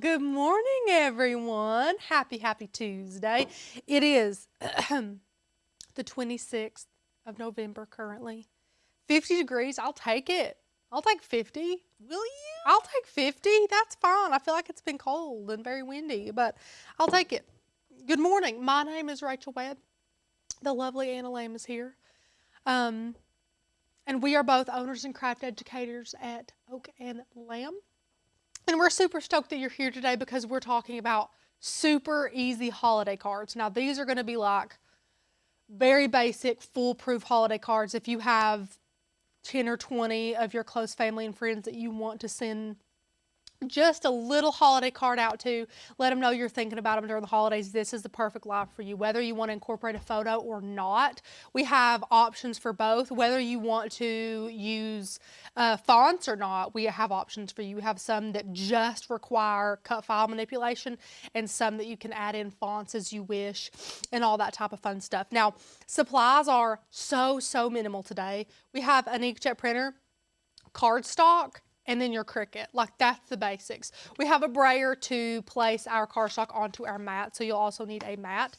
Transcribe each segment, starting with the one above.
Good morning, everyone. Happy Tuesday. It is the 26th of November currently. 50 degrees, I'll take it. I'll take 50. Will you? I'll take 50. That's fine. I feel like it's been cold and very windy, but I'll take it. Good morning. My name is Rachel Webb. The lovely Anna Lamb is here. And we are both owners and craft educators at Oak and Lamb. And we're super stoked that you're here today because we're talking about super easy holiday cards. Now, these are going to be like very basic, foolproof holiday cards. If you have 10 or 20 of your close family and friends that you want to send just a little holiday card out to, let them know you're thinking about them during the holidays. This is the perfect life for you. Whether you want to incorporate a photo or not, we have options for both. Whether you want to use fonts or not, we have options for you. We have some that just require cut file manipulation and some that you can add in fonts as you wish and all that type of fun stuff. Now, supplies are so minimal today. We have an inkjet printer, cardstock, and then your Cricut. Like, that's the basics. We have a brayer to place our cardstock onto our mat, so you'll also need a mat.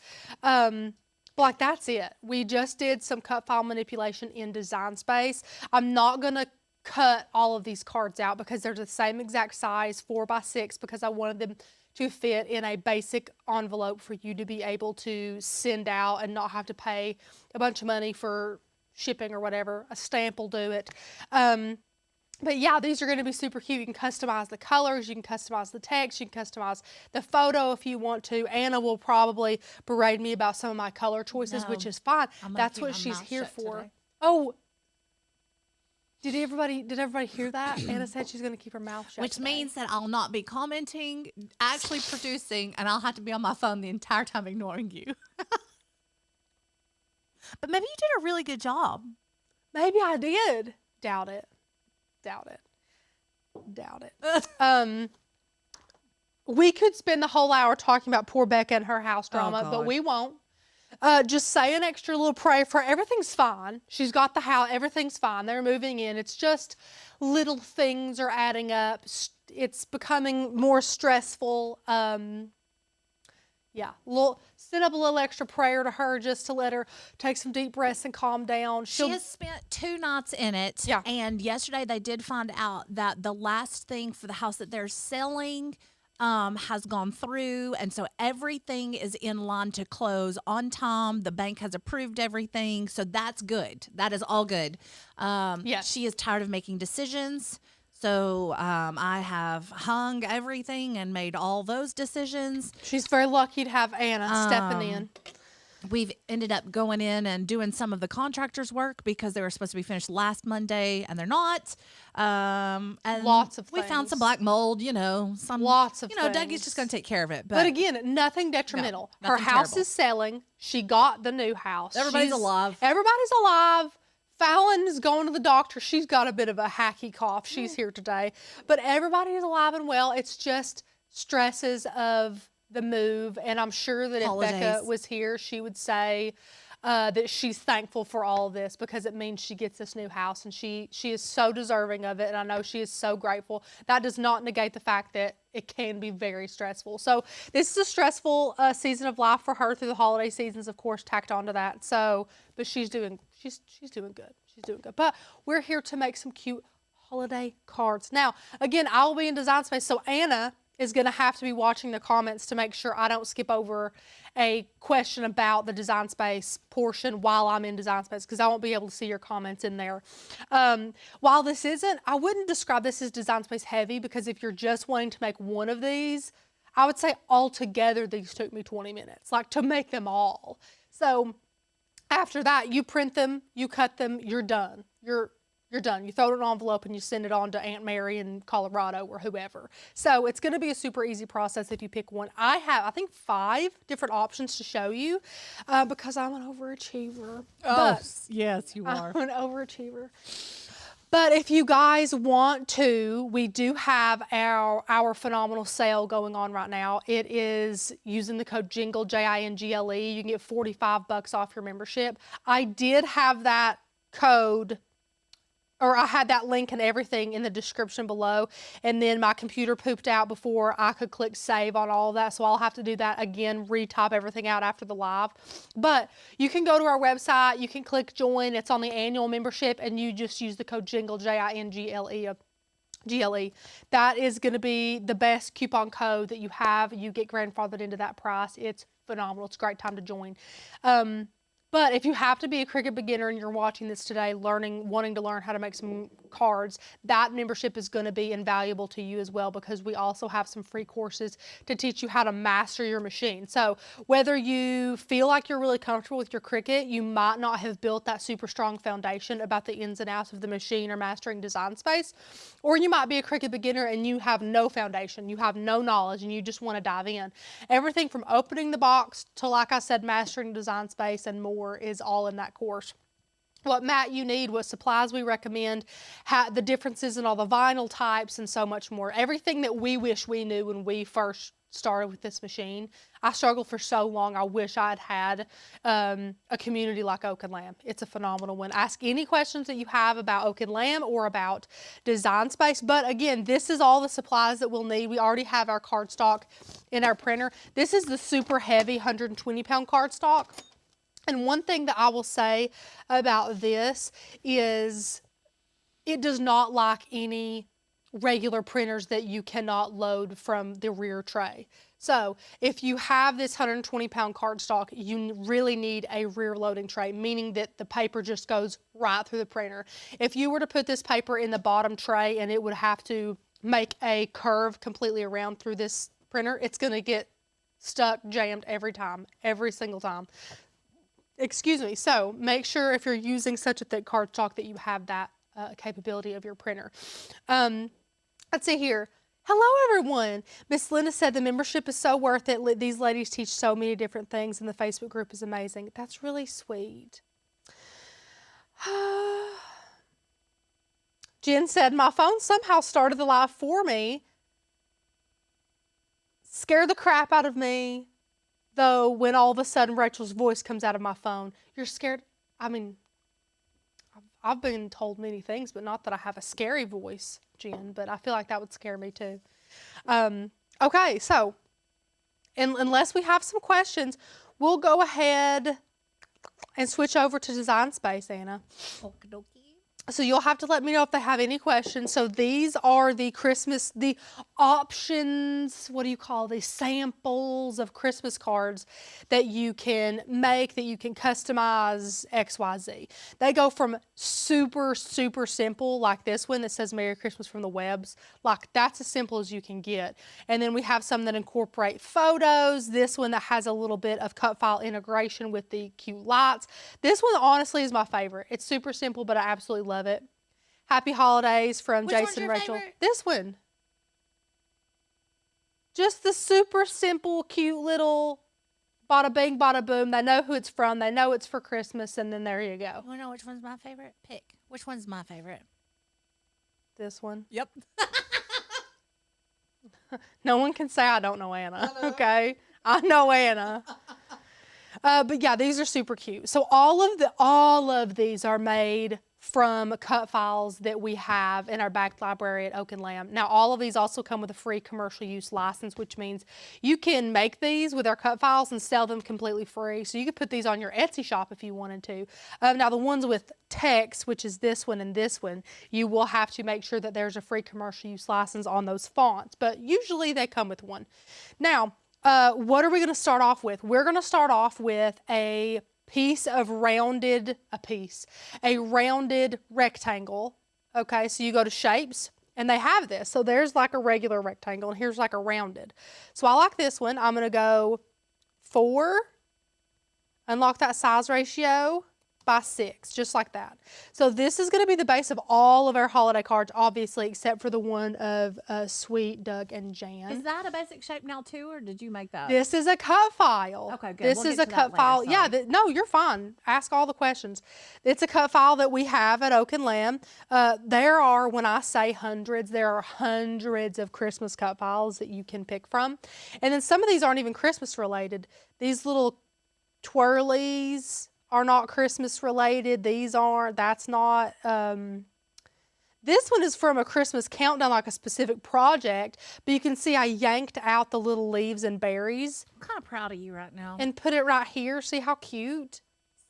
Like, that's it. We just did some cut file manipulation in Design Space. I'm not gonna cut all of these cards out because they're the same exact size, 4x6, because I wanted them to fit in a basic envelope for you to be able to send out and not have to pay a bunch of money for shipping or whatever. A stamp will do it. But yeah, these are going to be super cute. You can customize the colors, you can customize the text, you can customize the photo if you want to. Anna will probably berate me about some of my color choices, which is fine. That's what she's here for. Today. Oh, did everybody hear that? Anna said she's going to keep her mouth shut. Which means that I'll not be commenting, actually producing, and I'll have to be on my phone the entire time ignoring you. But maybe you did a really good job. Maybe I did. Doubt it. We could spend the whole hour talking about poor Becca and her house drama, but we won't. Just say an extra little prayer for her. Everything's fine. She's got the house. Everything's fine. They're moving in. It's just little things are adding up. It's becoming more stressful. Yeah, send up a little extra prayer to her just to let her take some deep breaths and calm down. She has spent 2 nights in it. Yeah. And yesterday they did find out that the last thing for the house that they're selling has gone through. And so everything is in line to close on time. The bank has approved everything. So that's good. That is all good. Yes. She is tired of making decisions. So I have hung everything and made all those decisions. She's very lucky to have Anna stepping in. We've ended up going in and doing some of the contractors' work because they were supposed to be finished last Monday and they're not. And lots of things. We found some black mold, lots of things. Dougie's just going to take care of it. But again, nothing detrimental. No, her nothing house terrible. Is selling. She got the new house. Everybody's alive. Everybody's alive. Fallon is going to the doctor. She's got a bit of a hacky cough. She's here today. But everybody is alive and well. It's just stresses of the move. And I'm sure that if Becca was here, she would say that she's thankful for all of this because it means she gets this new house. And she is so deserving of it. And I know she is so grateful. That does not negate the fact that it can be very stressful. So this is a stressful season of life for her through the holiday seasons, of course, tacked onto that. So, but she's doing good. She's doing good. But we're here to make some cute holiday cards. Now, again, I will be in Design Space, so Anna is going to have to be watching the comments to make sure I don't skip over a question about the Design Space portion while I'm in Design Space because I won't be able to see your comments in there. While this isn't, I wouldn't describe this as Design Space heavy because if you're just wanting to make one of these, I would say altogether these took me 20 minutes, like to make them all. So after that, you print them, you cut them, you're done. You're done. You throw it in an envelope and you send it on to Aunt Mary in Colorado or whoever. So it's going to be a super easy process if you pick one. I have, I think, 5 different options to show you because I'm an overachiever. Oh, yes, you are. I'm an overachiever. But if you guys want to, we do have our phenomenal sale going on right now. It is using the code JINGLE, J-I-N-G-L-E. You can get $45 off your membership. I did have that code or I had that link and everything in the description below, and then my computer pooped out before I could click save on all of that, so I'll have to do that again, retype everything out after the live. But you can go to our website, you can click join, it's on the annual membership, and you just use the code JINGLE, JINGLE, GLE. That is going to be the best coupon code that you have. You get grandfathered into that price. It's phenomenal. It's a great time to join. But if you have to be a Cricut beginner and you're watching this today, wanting to learn how to make some cards, that membership is going to be invaluable to you as well, because we also have some free courses to teach you how to master your machine. So whether you feel like you're really comfortable with your Cricut, you might not have built that super strong foundation about the ins and outs of the machine or mastering Design Space, or you might be a Cricut beginner and you have no foundation, you have no knowledge, and you just want to dive in. Everything from opening the box to, like I said, mastering Design Space and more is all in that course. What Matt you need, what supplies we recommend, the differences in all the vinyl types, and so much more. Everything that we wish we knew when we first started with this machine. I struggled for so long. I wish I'd had a community like Oak and Lamb. It's a phenomenal one. Ask any questions that you have about Oak and Lamb or about Design Space. But again, this is all the supplies that we'll need. We already have our cardstock in our printer. This is the super heavy 120-pound cardstock. And one thing that I will say about this is it does not like any regular printers that you cannot load from the rear tray. So if you have this 120-pound cardstock, you really need a rear loading tray, meaning that the paper just goes right through the printer. If you were to put this paper in the bottom tray and it would have to make a curve completely around through this printer, it's going to get stuck, jammed every time, every single time. Excuse me. So make sure if you're using such a thick cardstock that you have that capability of your printer. Let's see here. Hello, everyone. Miss Linda said the membership is so worth it. These ladies teach so many different things, and the Facebook group is amazing. That's really sweet. Jen said, my phone somehow started the live for me. Scared the crap out of me. Though when all of a sudden Rachel's voice comes out of my phone, you're scared. I mean, I've been told many things, but not that I have a scary voice, Jen, but I feel like that would scare me too. Okay, so unless we have some questions, we'll go ahead and switch over to Design Space, Anna. Okie dokie. So you'll have to let me know if they have any questions. So these are the options, what do you call these, samples of Christmas cards that you can make, that you can customize XYZ. They go from super, super simple, like this one that says Merry Christmas from the Webs. Like that's as simple as you can get. And then we have some that incorporate photos. This one that has a little bit of cut file integration with the cute lights. This one honestly is my favorite. It's super simple, but I absolutely love it. Happy holidays from Which one's Jason your Rachel. favorite? This one. Just the super simple, cute little bada bing, bada boom. They know who it's from. They know it's for Christmas, and then there you go. You want to know which one's my favorite? Pick. Which one's my favorite? This one. Yep. No one can say I don't know Anna. Okay, I know Anna. But yeah, these are super cute. So all of these are made from cut files that we have in our back library at Oak and Lamb. Now, all of these also come with a free commercial use license, which means you can make these with our cut files and sell them completely free. So you could put these on your Etsy shop if you wanted to. Now, the ones with text, which is this one and this one, you will have to make sure that there's a free commercial use license on those fonts, but usually they come with one. Now, what are we going to start off with? We're going to start off with a rounded rectangle. Okay, so you go to shapes and they have this. So there's like a regular rectangle and here's like a rounded. So I like this one. I'm going to go 4, unlock that size ratio by 6, just like that. So this is going to be the base of all of our holiday cards, obviously, except for the one of Sweet, Doug, and Jan. Is that a basic shape now too, or did you make that? This is a cut file. Okay, good. This We'll is get a to cut that file. later, Yeah, sorry. no, you're fine. Ask all the questions. It's a cut file that we have at Oak and Lamb. There are, when I say hundreds, there are hundreds of Christmas cut files that you can pick from. And then some of these aren't even Christmas related. These little twirlies are not Christmas related. These aren't. That's not This one is from a Christmas countdown, like a specific project, but you can see I yanked out the little leaves and berries. I'm kind of proud of you right now. And put it right here. See how cute?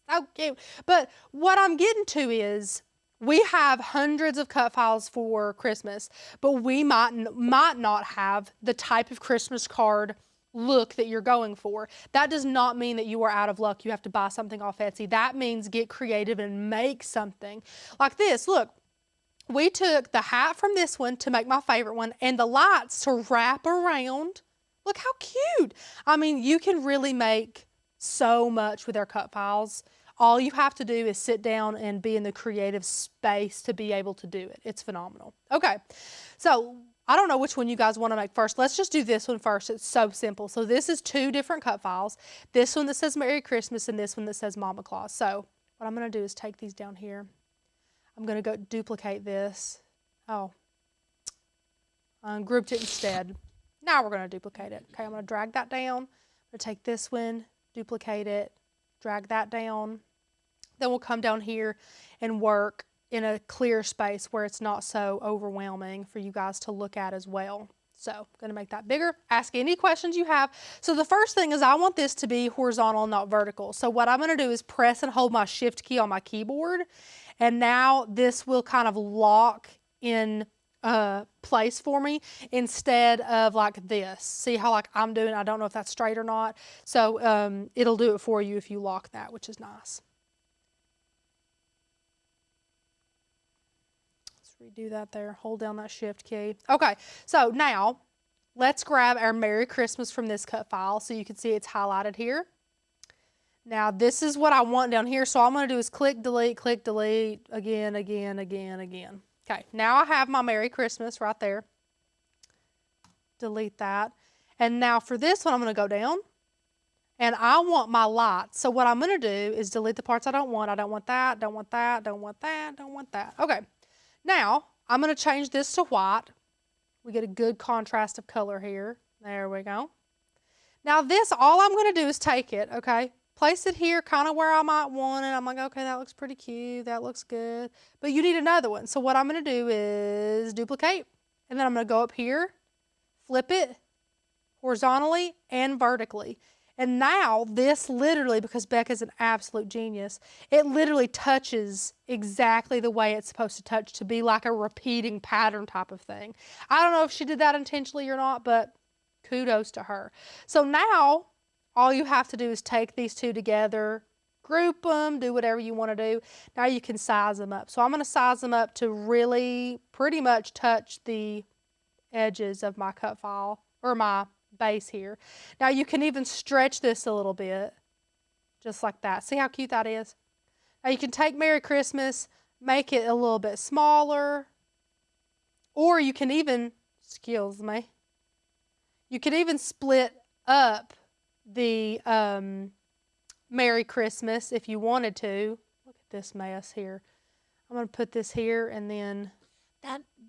So cute. But what I'm getting to is we have hundreds of cut files for Christmas, but we might not have the type of Christmas card look that you're going for. That does not mean that you are out of luck. You have to buy something off Etsy. That means get creative and make something. Like this, look. We took the hat from this one to make my favorite one and the lights to wrap around. Look how cute. I mean, you can really make so much with our cut files. All you have to do is sit down and be in the creative space to be able to do it. It's phenomenal. Okay, so I don't know which one you guys want to make first. Let's just do this one first. It's so simple. So this is 2 different cut files. This one that says Merry Christmas and this one that says Mama Claus. So what I'm going to do is take these down here. I'm going to go duplicate this. Oh, I grouped it instead. Now we're going to duplicate it. Okay, I'm going to drag that down. I'm going to take this one, duplicate it, drag that down. Then we'll come down here and work in a clear space where it's not so overwhelming for you guys to look at as well. So I'm going to make that bigger. Ask any questions you have. So the first thing is I want this to be horizontal, not vertical. So what I'm going to do is press and hold my shift key on my keyboard. And now this will kind of lock in place for me instead of like this. See how like I'm doing, I don't know if that's straight or not. So it'll do it for you if you lock that, which is nice. Let's redo that there. Hold down that shift key. Okay, so now let's grab our Merry Christmas from this cut file so you can see it's highlighted here. Now this is what I want down here, so all I'm going to do is click delete, again. Okay, now I have my Merry Christmas right there. Delete that. And now for this one, I'm going to go down, and I want my lights. So what I'm going to do is delete the parts I don't want. I don't want that, don't want that, don't want that, don't want that. Okay, now I'm going to change this to white. We get a good contrast of color here. There we go. Now this, all I'm going to do is take it, okay? Place it here kind of where I might want it. I'm like, okay, that looks pretty cute. That looks good. But you need another one. So what I'm going to do is duplicate. And then I'm going to go up here, flip it horizontally and vertically. And now this literally, because Becca's an absolute genius, it literally touches exactly the way it's supposed to touch to be like a repeating pattern type of thing. I don't know if she did that intentionally or not, but kudos to her. So now all you have to do is take these 2 together, group them, do whatever you want to do. Now you can size them up. So I'm going to size them up to really pretty much touch the edges of my cut file or my base here. Now you can even stretch this a little bit, just like that. See how cute that is? Now you can take Merry Christmas, make it a little bit smaller, or you can even, excuse me, you can even split up the Merry Christmas if you wanted to. Look at this mess here. I'm going to put this here and then...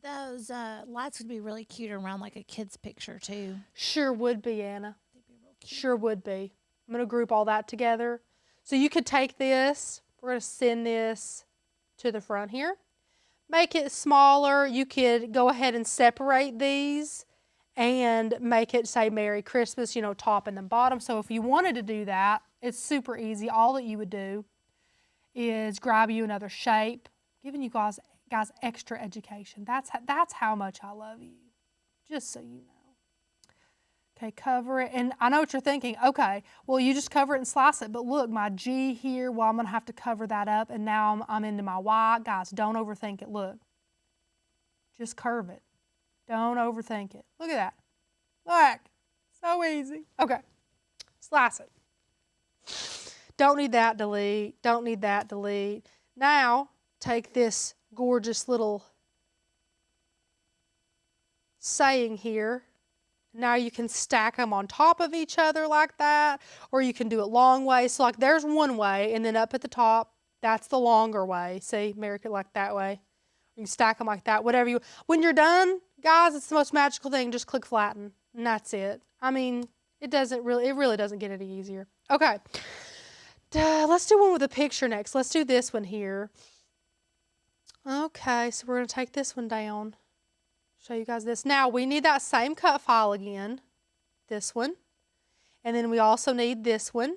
Those lights would be really cute around like a kid's picture too. Sure would be, Anna. They'd be real cute. Sure would be. I'm going to group all that together. So you could take this. We're going to send this to the front here. Make it smaller. You could go ahead and separate these and make it say Merry Christmas, you know, top and then bottom. So if you wanted to do that, it's super easy. All that you would do is grab you another shape, giving you guys extra education. That's how much I love you, just so you know. Okay, cover it. And I know what you're thinking. Okay, well, you just cover it and slice it. But look, my G here, well, I'm going to have to cover that up. And now I'm into my Y. Guys, don't overthink it. Look, just curve it. Don't overthink it. Look at that. Look, so easy. Okay, slice it. Don't need that, delete. Don't need that, delete. Now, take this gorgeous little saying here. Now you can stack them on top of each other like that, or you can do it long way. So like there's one way, and then up at the top, that's the longer way. See, make it like that way. You can stack them like that, whatever you, when you're done, guys, it's the most magical thing. Just click flatten, and that's it. I mean, it really doesn't get any easier. Okay, let's do one with a picture next. Let's do this one here. Okay, so we're going to take this one down. Show you guys this. Now, we need that same cut file again. This one. And then we also need this one.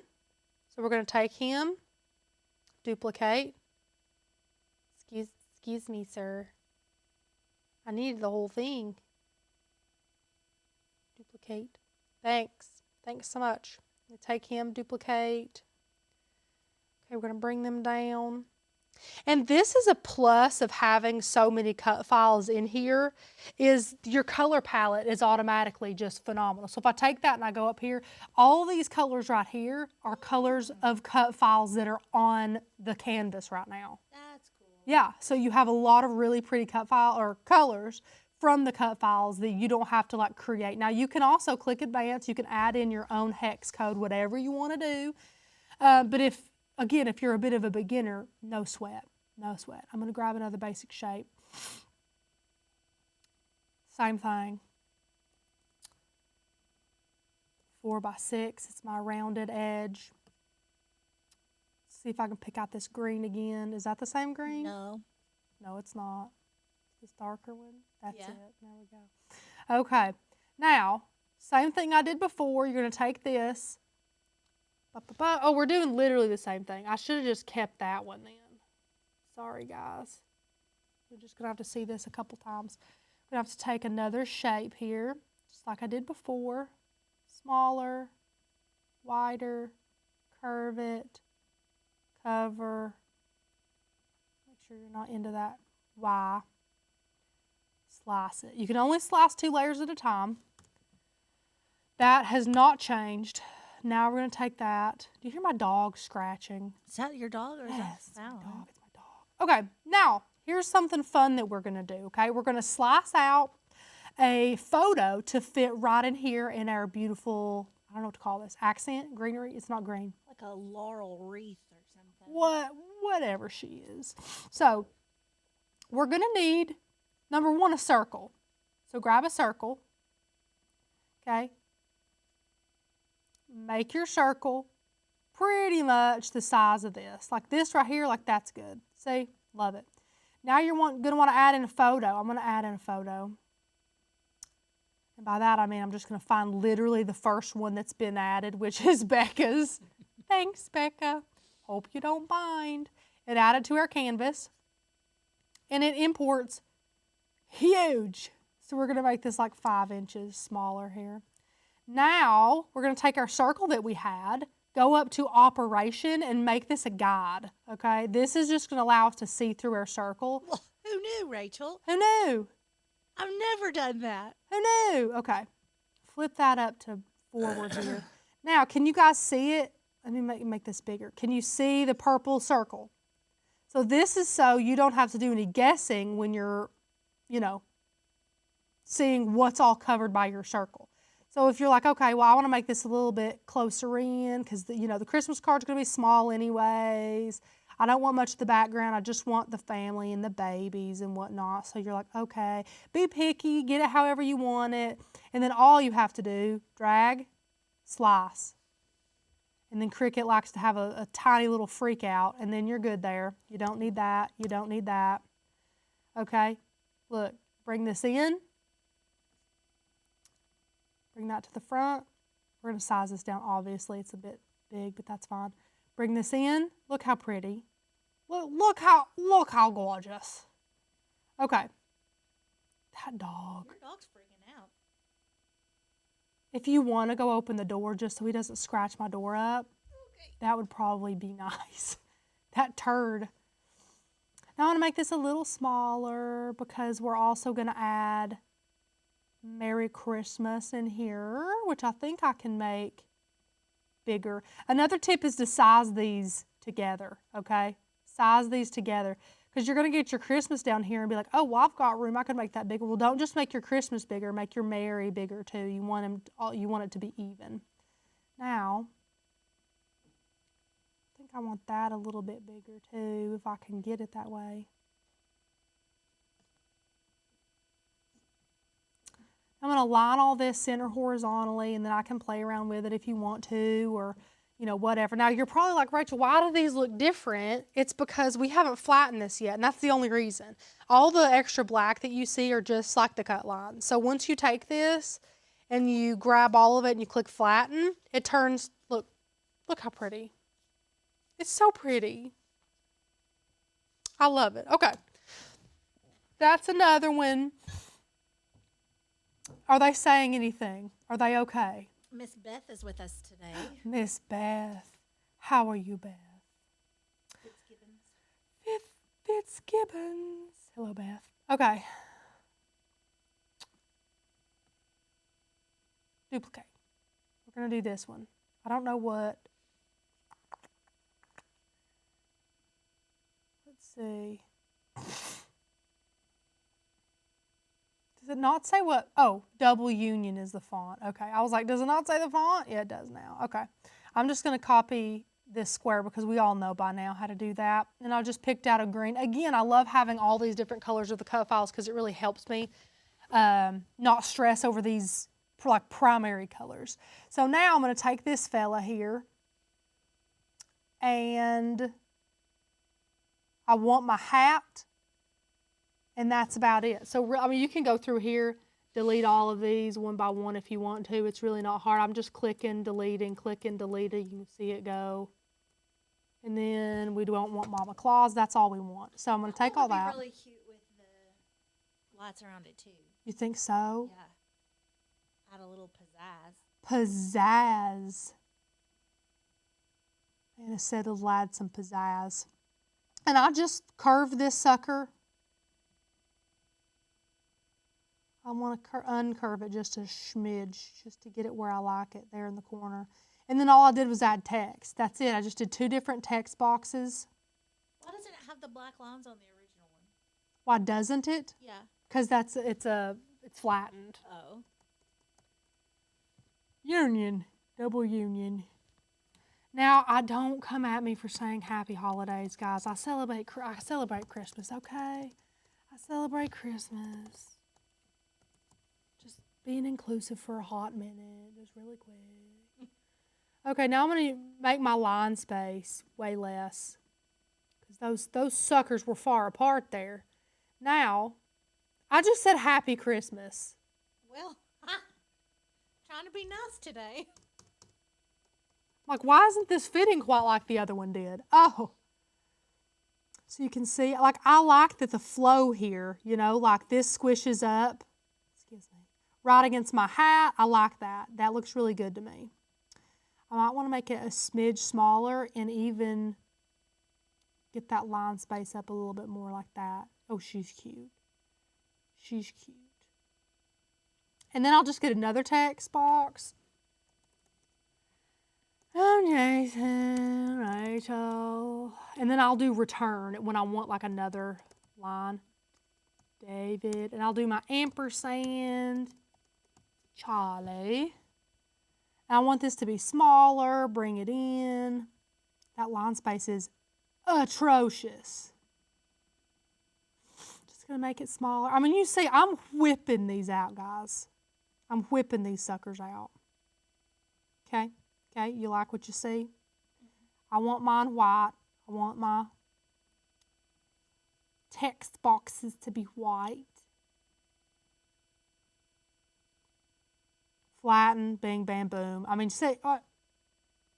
So we're going to take him, duplicate. Excuse me, sir. I needed the whole thing. Duplicate. Thanks. Thanks so much. Take him, duplicate. Okay, we're going to bring them down. And this is a plus of having so many cut files in here, is your color palette is automatically just phenomenal. So if I take that and I go up here, all these colors right here are colors of cut files that are on the canvas right now. That's cool. Yeah, so you have a lot of really pretty cut file or colors from the cut files that you don't have to like create. Now you can also click advanced, you can add in your own hex code, whatever you want to do. But if you're a bit of a beginner, no sweat, no sweat. I'm going to grab another basic shape. Same thing. 4 by 6, it's my rounded edge. See if I can pick out this green again. Is that the same green? No. No, it's not. This darker one? That's Yeah. it. There we go. Okay. Now, same thing I did before. You're going to take this. Oh, we're doing literally the same thing. I should have just kept that one then. Sorry, guys. We're just going to have to see this a couple times. We're going to have to take another shape here, just like I did before. Smaller, wider, curve it, cover. Make sure you're not into that Y. Slice it. You can only slice 2 layers at a time. That has not changed. Now we're going to take that. Do you hear my dog scratching? Is that your dog or is Yes, it's that my dog. It's my dog. Okay, now here's something fun that we're going to do, okay? We're going to slice out a photo to fit right in here in our beautiful, I don't know what to call this, accent, greenery. It's not green. Like a laurel wreath or something. Whatever she is. So we're going to need, number 1, a circle. So grab a circle, okay? Make your circle pretty much the size of this. Like this right here, like that's good. See? Love it. Now you're going to want to add in a photo. I'm going to add in a photo. And by that I mean I'm just going to find literally the first one that's been added, which is Becca's. Thanks, Becca. Hope you don't mind. It added to our canvas. And it imports huge. So we're going to make this like 5 inches smaller here. Now, we're going to take our circle that we had, go up to operation, and make this a guide, okay? This is just going to allow us to see through our circle. Well, who knew, Rachel? Who knew? I've never done that. Who knew? Okay. Flip that up to forward here. Now, can you guys see it? Let me make this bigger. Can you see the purple circle? So this is so you don't have to do any guessing when you're, seeing what's all covered by your circle. So if you're like, okay, well, I want to make this a little bit closer in because, the Christmas card's going to be small anyways. I don't want much of the background. I just want the family and the babies and whatnot. So you're like, okay, be picky, get it however you want it. And then all you have to do, drag, slice. And then Cricut likes to have a tiny little freak out, and then you're good there. You don't need that. You don't need that. Okay, look, bring this in. Bring that to the front. We're going to size this down, obviously. It's a bit big, but that's fine. Bring this in. Look how pretty. Look how gorgeous. Okay. That dog. Your dog's freaking out. If you want to go open the door just so he doesn't scratch my door up, Okay. that would probably be nice. That turd. Now I want to make this a little smaller because we're also going to add Merry Christmas in here, which I think I can make bigger. Another tip is to size these together, okay? Size these together because you're going to get your Christmas down here and be like, oh, well, I've got room. I can make that bigger. Well, don't just make your Christmas bigger. Make your Merry bigger too. You want it to be even. Now, I think I want that a little bit bigger too if I can get it that way. I'm going to line all this center horizontally, and then I can play around with it if you want to, or whatever. Now, you're probably like, Rachel, why do these look different? It's because we haven't flattened this yet, and that's the only reason. All the extra black that you see are just like the cut lines. So once you take this and you grab all of it and you click flatten, it turns, look how pretty. It's so pretty. I love it. Okay. That's another one. Are they saying anything? Are they okay? Miss Beth is with us today. Miss Beth. How are you, Beth? Fitzgibbons. Fitzgibbons. Hello, Beth. Okay. Duplicate. We're going to do this one. I don't know what. Let's see. Does it not say what? Oh, Double Union is the font. Okay. I was like, does it not say the font? Yeah, it does now. Okay. I'm just going to copy this square because we all know by now how to do that. And I just picked out a green. Again, I love having all these different colors of the cut files because it really helps me not stress over these like primary colors. So now I'm going to take this fella here and I want my hat. And that's about it. So, I mean, you can go through here, delete all of these one by one if you want to. It's really not hard. I'm just clicking, deleting. You can see it go. And then we don't want Mama Claus. That's all we want. So I'm going to take all that. It would be really cute with the lights around it, too. You think so? Yeah. Add a little pizzazz. Pizzazz. And it said it'll add some pizzazz. And I just curved this sucker. I want to uncurve it just a smidge, just to get it where I like it, there in the corner. And then all I did was add text. That's it. I just did 2 different text boxes. Why doesn't it have the black lines on the original one? Why doesn't it? Yeah. Because it's flattened. Oh. Union, Double Union. Now, don't come at me for saying happy holidays, guys. I celebrate Christmas, okay? I celebrate Christmas. Being inclusive for a hot minute, just really quick. Okay, now I'm going to make my line space way less because those suckers were far apart there. Now, I just said Happy Christmas. Well, trying to be nice today. Like, why isn't this fitting quite like the other one did? Oh. So you can see, like, I like that the flow here, like this squishes up. Excuse me. Right against my hat. I like that. That looks really good to me. I might want to make it a smidge smaller and even get that line space up a little bit more like that. Oh, she's cute. She's cute. And then I'll just get another text box. Oh, Nathan, Rachel. And then I'll do return when I want like another line. David. And I'll do my ampersand. Charlie. And I want this to be smaller, bring it in. That line space is atrocious. Just gonna make it smaller. I mean, you see, I'm whipping these out, guys. I'm whipping these suckers out. Okay? Okay, you like what you see? I want mine white. I want my text boxes to be white. Flatten, bing, bam, boom. I mean, see,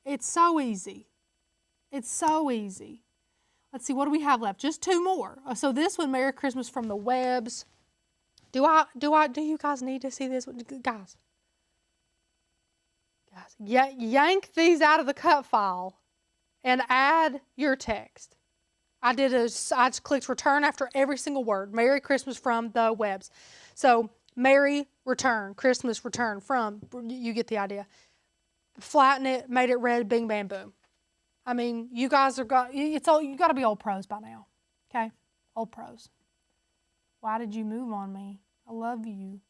it's so easy. It's so easy. Let's see, what do we have left? Just 2 more. So this one, Merry Christmas from the Webs. Do you guys need to see this one? Guys, yank these out of the cut file and add your text. I just clicked return after every single word. Merry Christmas from the Webs. So Merry return, Christmas return from, you get the idea. Flatten it, made it red, bing, bam, boom. I mean, you guys you got to be old pros by now, okay? Old pros. Why did you move on me? I love you.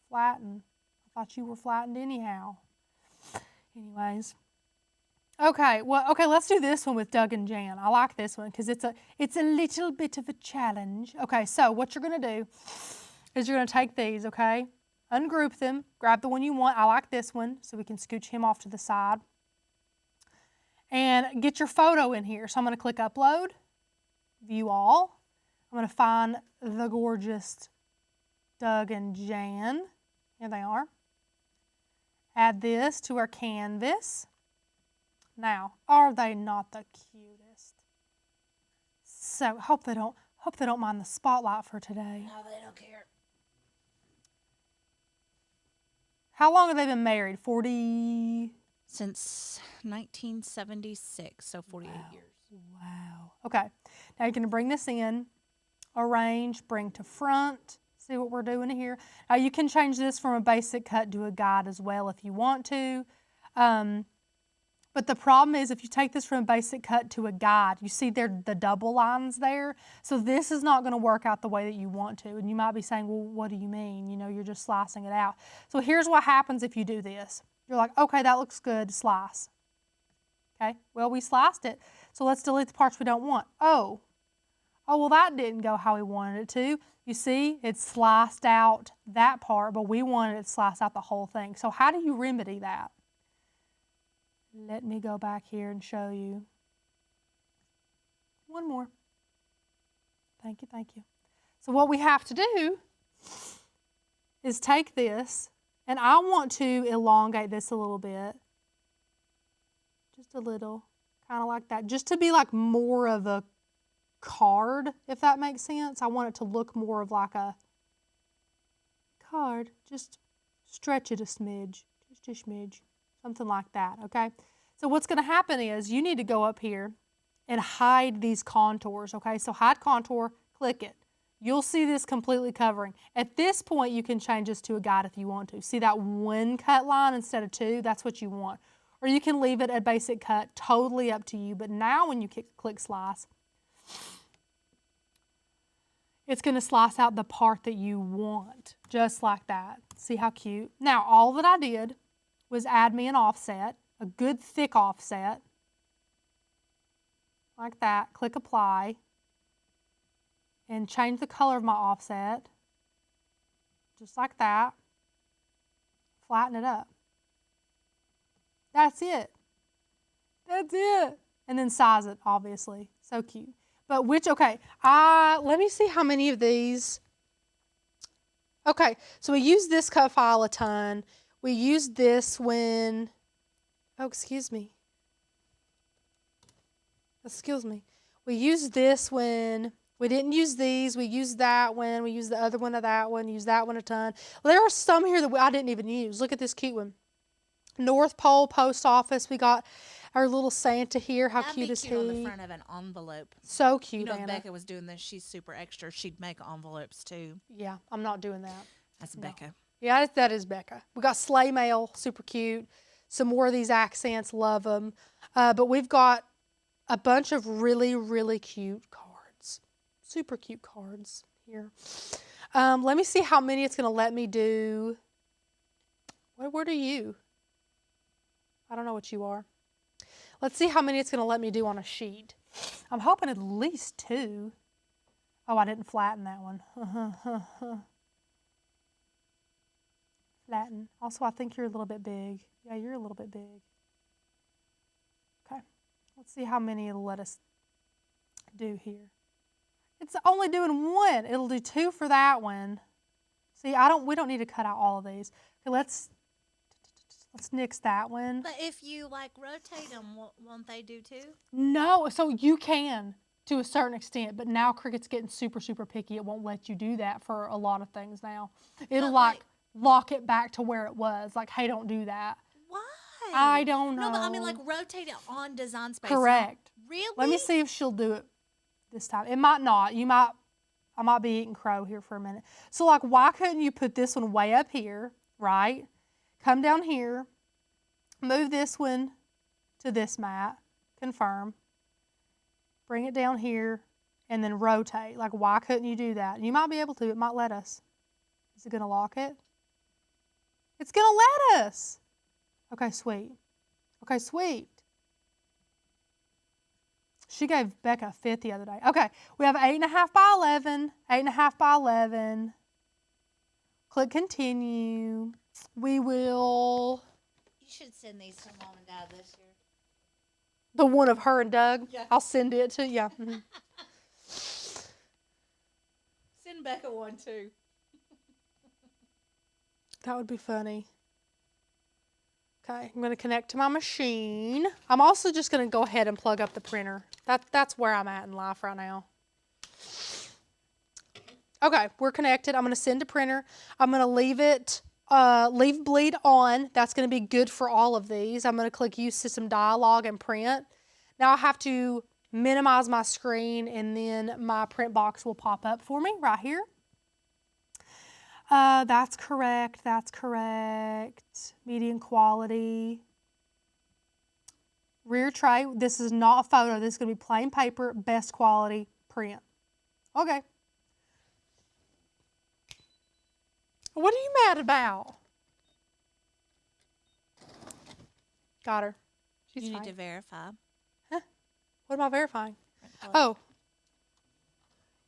Flatten. I thought you were flattened anyhow. Anyways. Okay, let's do this one with Doug and Jan. I like this one because it's a little bit of a challenge. Okay, so what you're going to do is you're going to take these, okay? Ungroup them. Grab the one you want. I like this one, so we can scooch him off to the side. and get your photo in here. So I'm going to click upload, view all. I'm going to find the gorgeous Doug and Jan. Here they are. Add this to our canvas. Now, are they not the cutest? So hope they don't mind the spotlight for today. No, they don't care. How long have they been married? 40? Since 1976, so 48 years. Wow. Okay. Now you're going to bring this in, arrange, bring to front. See what we're doing here. Now you can change this from a basic cut to a guide as well if you want to. But the problem is if you take this from a basic cut to a guide, you see there the double lines there. So this is not going to work out the way that you want to. And you might be saying, well, what do you mean? You know, you're just slicing it out. So here's what happens if you do this. You're like, okay, that looks good, slice. Okay, well, we sliced it. So let's delete the parts we don't want. Oh, well, that didn't go how we wanted it to. You see, it sliced out that part, but we wanted it to slice out the whole thing. So how do you remedy that? Let me go back here and show you. One more. Thank you, thank you. So what we have to do is take this, and I want to elongate this a little bit. Just a little, kind of like that. Just to be like more of a card, if that makes sense. I want it to look more of like a card. Just stretch it a smidge, just a smidge, something like that, okay? So what's going to happen is you need to go up here and hide these contours, okay? So hide contour, click it. You'll see this completely covering. At this point, you can change this to a guide if you want to. See that one cut line instead of two? That's what you want. Or you can leave it at basic cut, totally up to you. But now when you click slice, it's going to slice out the part that you want, just like that. See how cute? Now, all that I did was add me an offset, a good thick offset, like that. Click apply, and change the color of my offset, just like that. Flatten it up. That's it. That's it. And then size it, obviously. So cute. But okay, let me see how many of these. Okay, so we use this cut file a ton. We used this when, excuse me. We used this when, we didn't use these. We used that one. We used the other one of that one. Used that one a ton. Well, there are some here that I didn't even use. Look at this cute one. North Pole Post Office. We got our little Santa here. How cute is he? On the front of an envelope. So cute, You know, Anna. Becca was doing this. She's super extra. She'd make envelopes too. Yeah, I'm not doing that. That's Becca. Yeah, that is Becca. We got sleigh mail, super cute. Some more of these accents, love them. But we've got a bunch of really, really cute cards. Super cute cards here. Let me see how many it's going to let me do. What are you? I don't know what you are. Let's see how many it's going to let me do on a sheet. I'm hoping at least 2. Oh, I didn't flatten that one. Flatten. Also, I think you're a little bit big. Yeah, you're a little bit big. Okay. Let's see how many it'll let us do here. It's only doing 1. It'll do 2 for that one. See, we don't need to cut out all of these. Okay, let's nix that one. But if you like rotate them, won't they do too? No, so you can to a certain extent, but now Cricut's getting super, super picky. It won't let you do that for a lot of things now. It'll like lock it back to where it was. Like, hey, don't do that. Why? I don't know. No, but I mean like rotate it on Design Space. Correct. Really? Let me see if she'll do it this time. It might not. I might be eating crow here for a minute. So like, why couldn't you put this one way up here, right? Come down here, move this one to this mat, confirm, bring it down here, and then rotate. Like, why couldn't you do that? You might be able to. It might let us. Is it going to lock it? It's going to let us. Okay, sweet. Okay, sweet. She gave Becca a 5th the other day. Okay, we have 8.5 by 11, 8.5 by 11. Click continue. We will. You should send these to Mom and Dad this year. The one of her and Doug? Yeah. I'll send it to you. Mhm. Send Becca one too. That would be funny. Okay, I'm going to connect to my machine. I'm also just going to go ahead and plug up the printer. That's where I'm at in life right now. Okay, we're connected. I'm going to send to printer. I'm going to leave bleed on. That's going to be good for all of these. I'm going to click use system dialog and print. Now I have to minimize my screen and then my print box will pop up for me right here. That's correct. That's correct. Medium quality. Rear tray. This is not a photo. This is going to be plain paper, best quality print. Okay. What are you mad about? Got her. She's You fine. need to verify. Huh? What am I verifying? Oh. Oh.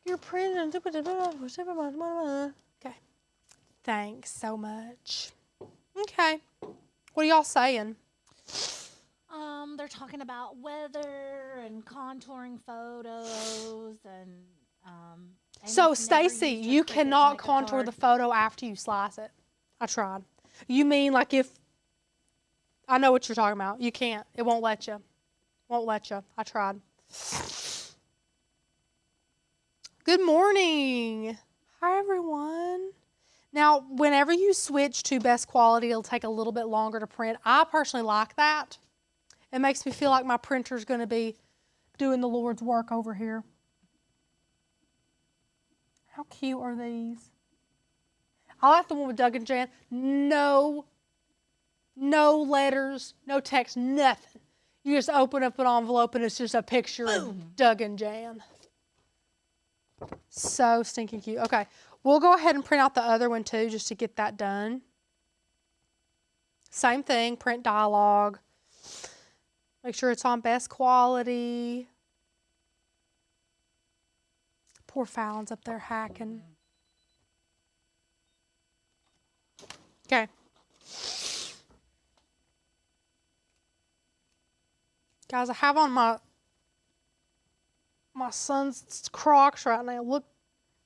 You're printing. Okay. Thanks so much. Okay. What are y'all saying? They're talking about weather and contouring photos and So, Amy's never Stacy, used her you Cricut to cannot make a contour card. the photo after you slice it. I tried. You mean like if... I know what you're talking about. You can't. It won't let you. Won't let you. I tried. Good morning. Hi, everyone. Now, whenever you switch to best quality, it'll take a little bit longer to print. I personally like that. It makes me feel like my printer's going to be doing the Lord's work over here. How cute are these? I like the one with Doug and Jan. No letters, no text, nothing. You just open up an envelope and it's just a picture of Doug and Jan. So stinking cute. Okay, we'll go ahead and print out the other one too just to get that done. Same thing, print dialog. Make sure it's on best quality. Poor Fallon's up there hacking. Okay. Guys, I have on my son's Crocs right now. Look,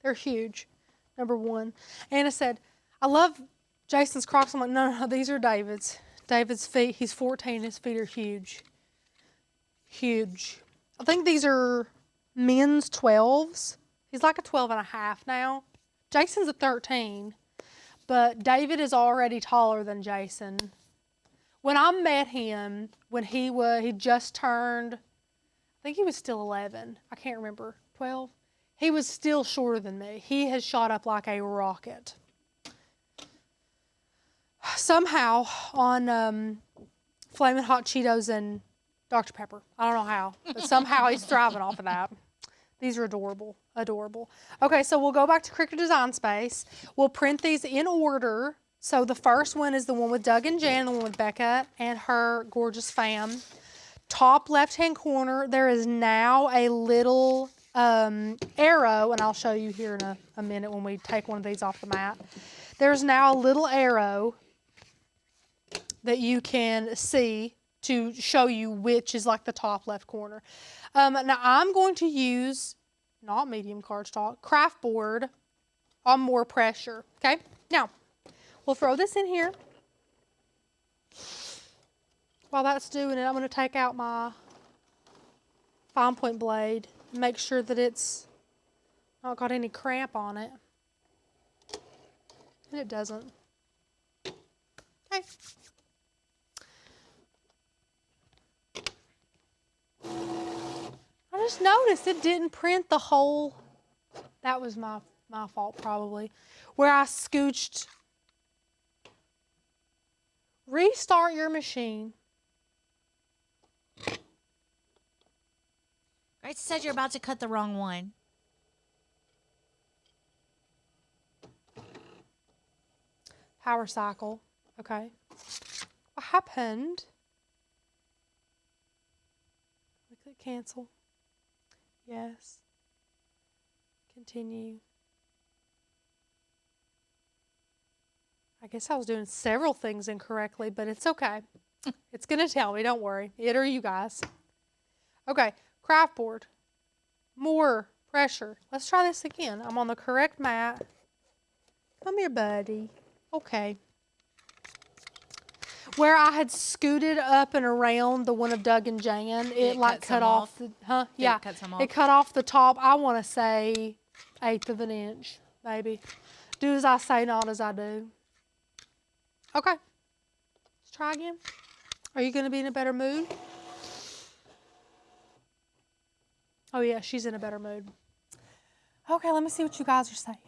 they're huge. Number one. Anna said, I love Jason's Crocs. I'm like, no, these are David's. David's feet, he's 14, his feet are huge. Huge. I think these are men's 12s. He's like a 12 and a half now. Jason's a 13, but David is already taller than Jason. When I met him, when he just turned, I think he was still 11. I can't remember. 12? He was still shorter than me. He has shot up like a rocket. Somehow on Flamin' Hot Cheetos and Dr. Pepper. I don't know how, but somehow he's thriving off of that. These are adorable, adorable. Okay, so we'll go back to Cricut Design Space. We'll print these in order. So the first one is the one with Doug and Jan, the one with Becca and her gorgeous fam. Top left-hand corner, there is now a little arrow, and I'll show you here in a minute when we take one of these off the mat. There's now a little arrow that you can see to show you which is like the top left corner. Now I'm going to use, not medium cardstock, craft board on more pressure, okay? Now, we'll throw this in here. While that's doing it, I'm going to take out my fine point blade and make sure that it's not got any cramp on it. And it doesn't. Okay. I just noticed it didn't print the whole, that was my fault probably, where I scooched. Restart your machine. Grace said you're about to cut the wrong one. Power cycle. Okay. What happened? We click cancel. Yes. Continue. I guess I was doing several things incorrectly, but it's okay. It's going to tell me. Don't worry. It or you guys. Okay, craft board. More pressure. Let's try this again. I'm on the correct mat. Come here, buddy. Okay. Where I had scooted up and around the one of Doug and Jan, it like cut cut some off off? the, huh? Did Yeah. it cut some It off? cut off the top, I want to say 1/8 of an inch, maybe. Do as I say, not as I do. Okay. Let's try again. Are you going to be in a better mood? Oh, yeah, she's in a better mood. Okay, let me see what you guys are saying.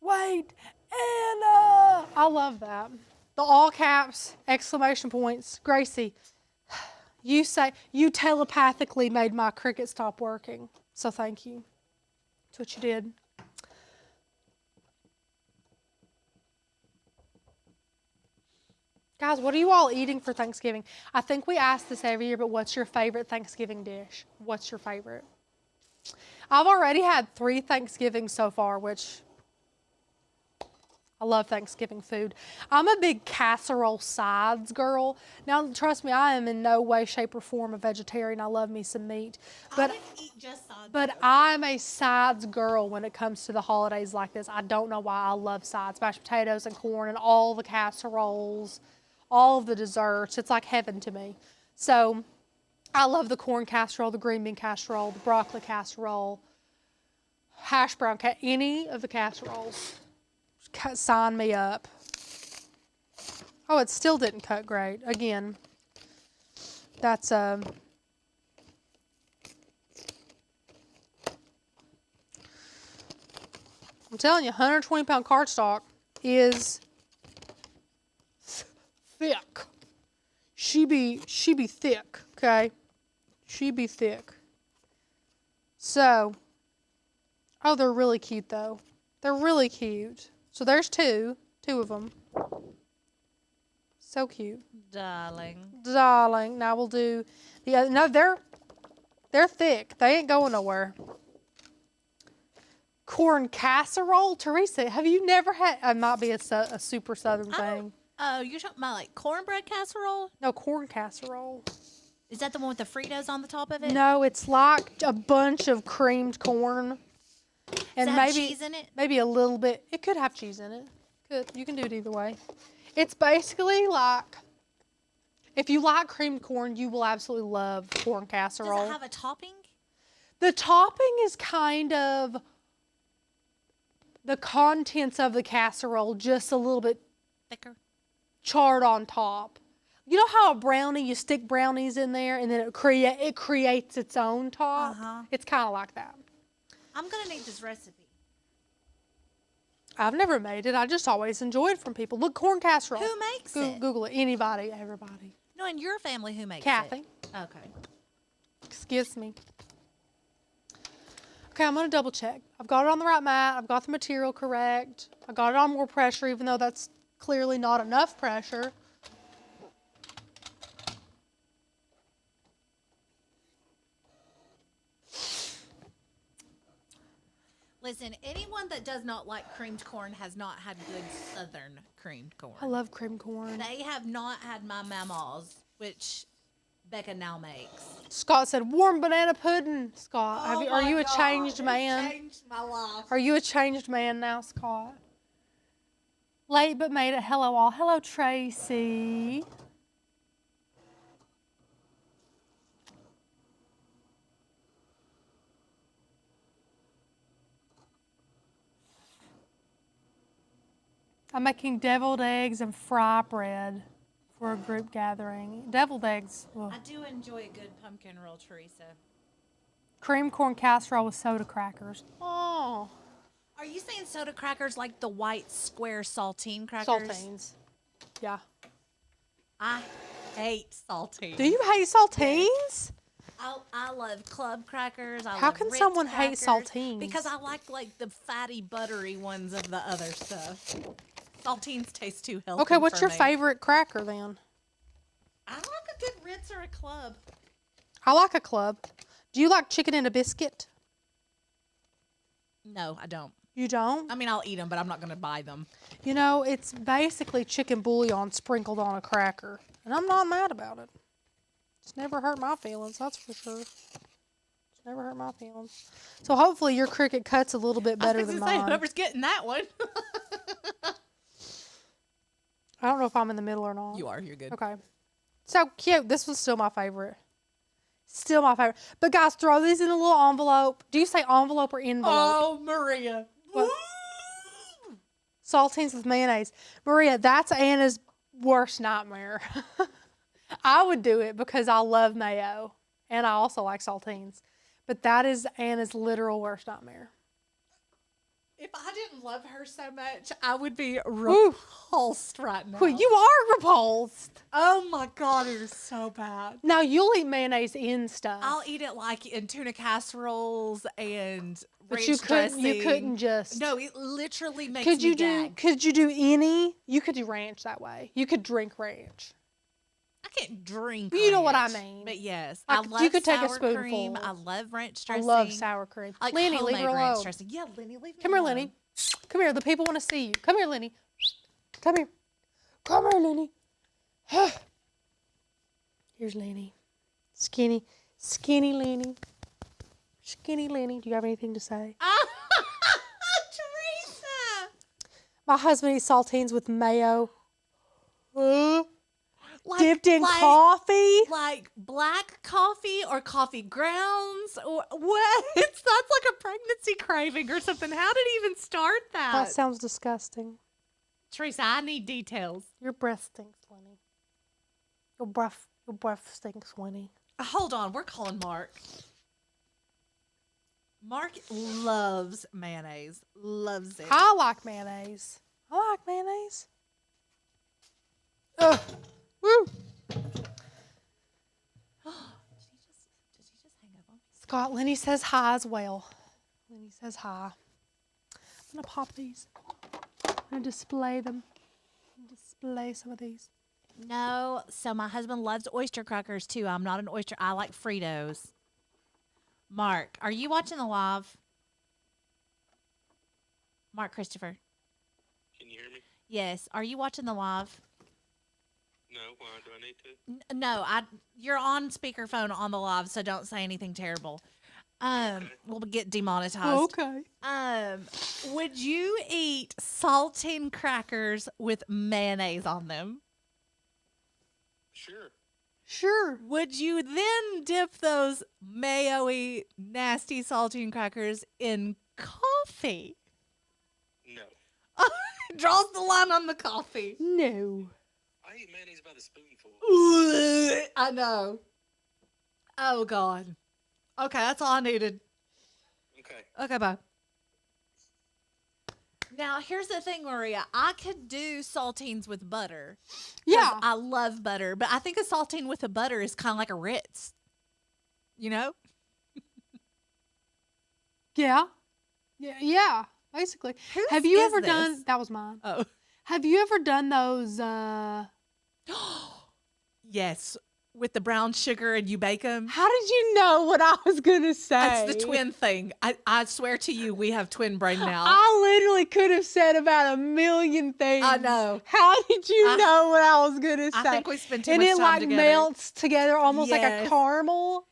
Wait, Anna! I love that. The all caps, exclamation points. Gracie, you telepathically made my Cricut stop working. So thank you. That's what you did. Guys, what are you all eating for Thanksgiving? I think we ask this every year, but what's your favorite Thanksgiving dish? What's your favorite? I've already had 3 Thanksgivings so far, which I love Thanksgiving food. I'm a big casserole sides girl. Now, trust me, I am in no way, shape, or form a vegetarian. I love me some meat. But, I would eat just sides. but I'm a sides girl when it comes to the holidays like this. I don't know why I love sides. Mashed potatoes and corn and all the casseroles, all of the desserts. It's like heaven to me. So I love the corn casserole, the green bean casserole, the broccoli casserole, hash brown, any of the casseroles. Sign me up. Oh, it still didn't cut great. Again, that's I'm telling you, 120-pound cardstock is thick. She be thick, okay? She be thick. So, oh, they're really cute though. They're really cute. So there's two of them. So cute. Darling. Darling. Now we'll do the other. No, they're thick. They ain't going nowhere. Corn casserole. Teresa, have you never had, it might be a super southern thing. Oh, you're talking about like cornbread casserole? No, corn casserole. Is that the one with the Fritos on the top of it? No, it's like a bunch of creamed corn. And Does it have cheese in it? Maybe a little bit. It could have cheese in it. Could. You can do it either way. It's basically like, if you like creamed corn, you will absolutely love corn casserole. Does it have a topping? The topping is kind of the contents of the casserole, just a little bit Thicker? charred on top. You know how a brownie, you stick brownies in there and then it creates its own top? Uh-huh. It's kind of like that. I'm going to need this recipe. I've never made it. I just always enjoy it from people. Look, corn casserole. Who makes it? Google it. Anybody, everybody. No, in your family, who makes Kathy. it? Okay. Excuse me. Okay, I'm going to double check. I've got it on the right mat. I've got the material correct. I got it on more pressure, even though that's clearly not enough pressure. Listen, anyone that does not like creamed corn has not had good southern creamed corn. I love cream corn. They have not had my mama's, which Becca now makes. Scott said, warm banana pudding. Scott, Oh are you a my changed God, man? It changed my life. Are you a changed man now, Scott? Late but made it. Hello, all. Hello, Tracy. I'm making deviled eggs and fry bread for a group gathering. Deviled eggs. Ugh. I do enjoy a good pumpkin roll, Teresa. Cream corn casserole with soda crackers. Oh. Are you saying soda crackers like the white square saltine crackers? Saltines. Yeah. I hate saltine. Do you hate saltines? I love club crackers. I How love can Ritz someone hate crackers, saltines? Because I like the fatty, buttery ones of the other stuff. Saltines taste too healthy. Okay, what's for your me. favorite cracker then? I like a good Ritz or a club. I like a club. Do you like chicken in a biscuit? No, I don't. You don't? I mean, I'll eat them, but I'm not going to buy them. You know, it's basically chicken bouillon sprinkled on a cracker. And I'm not mad about it. It's never hurt my feelings, that's for sure. It's never hurt my feelings. So hopefully your Cricut cuts a little bit better than mine. Whoever's getting that one. I don't know if I'm in the middle or not. You are. You're good. Okay. So cute. This was still my favorite. Still my favorite. But guys, throw these in a little envelope. Do you say envelope or envelope? Oh, Maria. What? Saltines with mayonnaise. Maria, that's Anna's worst nightmare. I would do it because I love mayo. And I also like saltines. But that is Anna's literal worst nightmare. If I didn't love her so much, I would be repulsed right now. Well, you are repulsed. Oh my God, it is so bad. Now, you'll eat mayonnaise in stuff. I'll eat it like in tuna casseroles and But ranch you dressing. couldn't just. No, it literally makes Could you me gag. Could you do any? You could do ranch that way. You could drink ranch. I can't drink You know what I ranch, mean. But yes, Like, I love you could take a sour spoonful. cream. I love ranch I dressing. love sour cream. I like Lenny, leave homemade her ranch alone. dressing. Yeah, Lenny, leave me Come here, alone. Lenny. Come here. The people want to see you. Come here, Lenny. Come here. Come here, Lenny. Here's Lenny. Skinny Lenny. Skinny Lenny. Do you have anything to say? Teresa. My husband eats saltines with mayo. Dipped in coffee. Like black coffee or coffee grounds or what? That's like a pregnancy craving or something. How did he even start that? That sounds disgusting. Teresa, I need details. Your breath stinks, Lenny. Your breath stinks, Lenny. Hold on, we're calling Mark. Mark loves mayonnaise. Loves it. I like mayonnaise. Ugh. Woo. Did he just hang up on me? Scott, Lenny says hi as well. Lenny says hi. I'm going to pop these. I'm going to display them. Display some of these. No, so my husband loves oyster crackers too. I'm not an oyster. I like Fritos. Mark, are you watching the live? Mark Christopher. Can you hear me? Yes. Are you watching the live? No. Why do I need to? No, you're on speakerphone on the live, so don't say anything terrible. We'll get demonetized. Okay. Would you eat saltine crackers with mayonnaise on them? Sure. Would you then dip those mayo-y, nasty saltine crackers in coffee? No. Draws the line on the coffee. No. I eat mayonnaise by the spoonful. I know. Oh, God. Okay, that's all I needed. Okay, bye. Now, here's the thing, Maria. I could do saltines with butter. 'Cause Yeah. I love butter, but I think a saltine with a butter is kind of like a Ritz. You know? Yeah. Yeah. Basically. Whose Have you is ever this? done? That was mine. Oh. Have you ever done those? Yes. With the brown sugar and you bake them. How did you know what I was gonna say? That's the twin thing. I swear to you, we have twin brain now. I literally could have said about a million things. I know. How did you know what I was gonna say? I think we spent too and much it time like together. melts together almost like a Yes. caramel.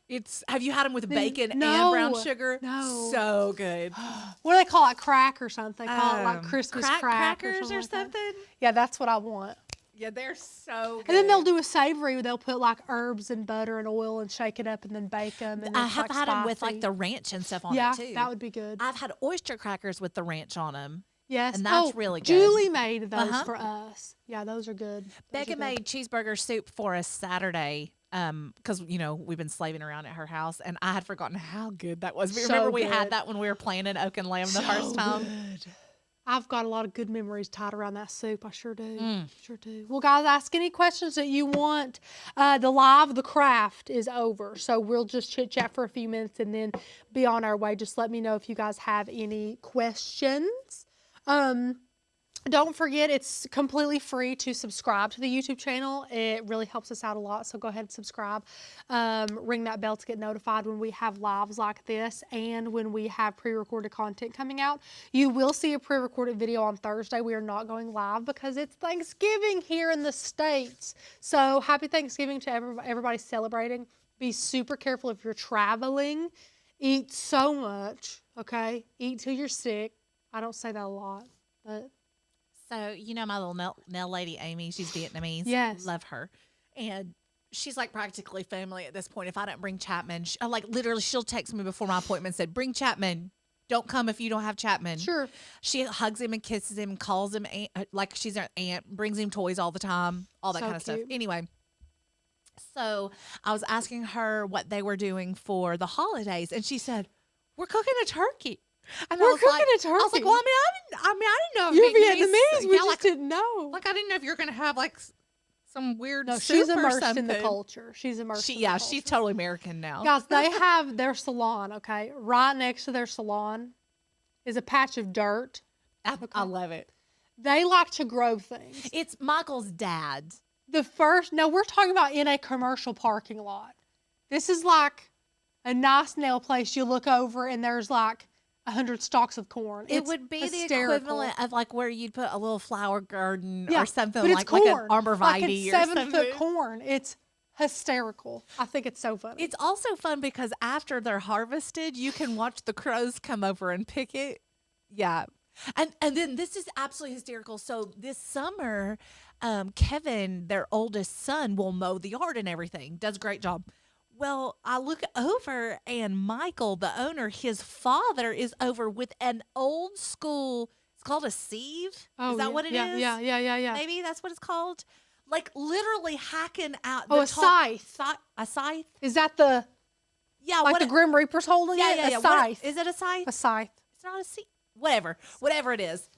Have you had them with bacon and No. brown sugar? No. So good. What do they call it? Crack or something? They call it like Christmas crack crackers or something. like that. something. Yeah, that's what I want. Yeah, they're so good. And then they'll do a savory where they'll put like herbs and butter and oil and shake it up and then bake them. And I it's, have like, had them with spicy. like the ranch and stuff on yeah, it too. that would be good. I've had oyster crackers with the ranch on them. Yes, and that's really good. Julie made those Uh-huh. for us. Yeah, those are good. Those Becca are good. made cheeseburger soup for us Saturday. Because we've been slaving around at her house, and I had forgotten how good that was. But So remember we good. had that when we were playing in Oak and Lamb the first time. Good. I've got a lot of good memories tied around that soup. I sure do. Mm. Sure do. Well, guys, ask any questions that you want. The craft is over. So we'll just chit chat for a few minutes and then be on our way. Just let me know if you guys have any questions. Don't forget, it's completely free to subscribe to the YouTube channel. It really helps us out a lot, so go ahead and subscribe. Ring that bell to get notified when we have lives like this and when we have pre-recorded content coming out. You will see a pre-recorded video on Thursday. We are not going live because it's Thanksgiving here in the States. So happy Thanksgiving to everybody celebrating. Be super careful if you're traveling. Eat so much, okay? Eat till you're sick. I don't say that a lot, but... So, you know, my little nail lady, Amy, she's Vietnamese. Yes. Love her. And she's like practically family at this point. If I don't bring Chapman, literally, she'll text me before my appointment and said, bring Chapman. Don't come if you don't have Chapman. Sure. She hugs him and kisses him, calls him like she's her aunt, brings him toys all the time, all that kind of stuff. Anyway, so I was asking her what they were doing for the holidays, and she said, we're cooking a turkey. And we're cooking a turkey. I was like, well, I didn't know. You're Vietnamese. We just didn't know. Like, I didn't know if you were going to have, like, some weird soup she's immersed or something. in the culture. She's immersed in the culture. She's totally American now. Guys, they have their salon, okay? Right next to their salon is a patch of dirt. I love it. They like to grow things. It's Michael's dad. We're talking about in a commercial parking lot. This is like a nice nail place. You look over and there's like 100 stalks of corn. It would be hysterical. The equivalent of like where you'd put a little flower garden or something, but it's like corn. an arborvitae like it's or something. 7-foot corn. It's hysterical. I think it's so funny. It's also fun because after they're harvested, you can watch the crows come over and pick it. Yeah. And then this is absolutely hysterical. So this summer, Kevin, their oldest son, will mow the yard and everything. Does a great job. Well, I look over and Michael, the owner, his father is over with an old school, it's called a sieve. Oh, is that what it is? Yeah. Maybe that's what it's called. Like literally hacking out a scythe. A scythe? Is that the, the Grim Reaper's holding it? A scythe. Is it a scythe? A scythe. It's not a scythe. Whatever it is.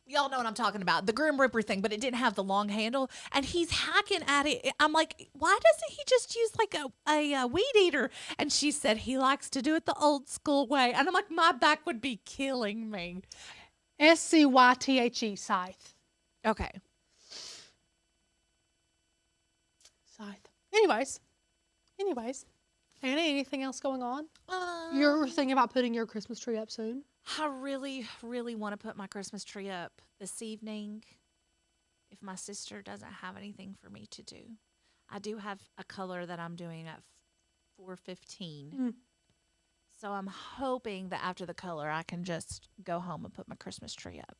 Y'all know what I'm talking about, the Grim Reaper thing, but it didn't have the long handle, and he's hacking at it. I'm like, why doesn't he just use like a weed eater? And she said he likes to do it the old school way, and I'm like, my back would be killing me. SCYTHE, scythe. Okay. Scythe. Anyways, Anna, anything else going on? You're thinking about putting your Christmas tree up soon? I really, really want to put my Christmas tree up this evening if my sister doesn't have anything for me to do. I do have a color that I'm doing at 4:15. So I'm hoping that after the color, I can just go home and put my Christmas tree up.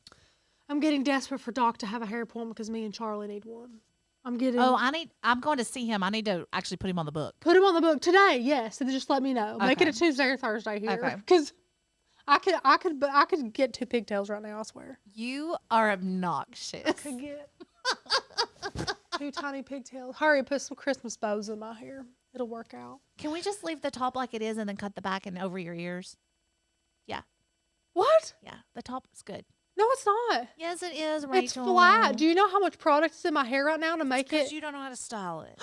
I'm getting desperate for Doc to have a hair appointment because me and Charlie need one. I'm going to see him. I need to actually put him on the book. Put him on the book today, yes, and then just let me know. Make it a Tuesday or Thursday here. Okay. Because I could get 2 pigtails right now, I swear. You are obnoxious. I could get 2 tiny pigtails. Hurry, put some Christmas bows in my hair. It'll work out. Can we just leave the top like it is and then cut the back and over your ears? Yeah. What? Yeah, the top is good. No, it's not. Yes, it is, Rachel. It's flat. Do you know how much product is in my hair right now to make it? Because you don't know how to style it.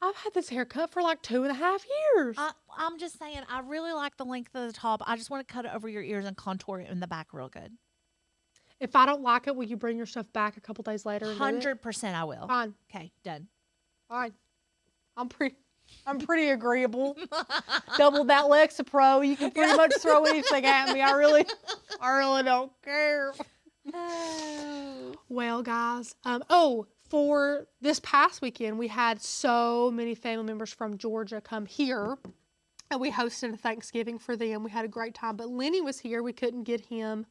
I've had this haircut for like 2.5 years. I'm just saying, I really like the length of the top. I just want to cut it over your ears and contour it in the back real good. If I don't like it, will you bring your stuff back a couple days later? 100% I will. Fine. Okay, done. Fine. I'm pretty agreeable. Double that Lexapro. You can pretty much throw anything at me. I really don't care. Well, guys. For this past weekend, we had so many family members from Georgia come here, and we hosted a Thanksgiving for them. We had a great time, but Lenny was here. We couldn't get him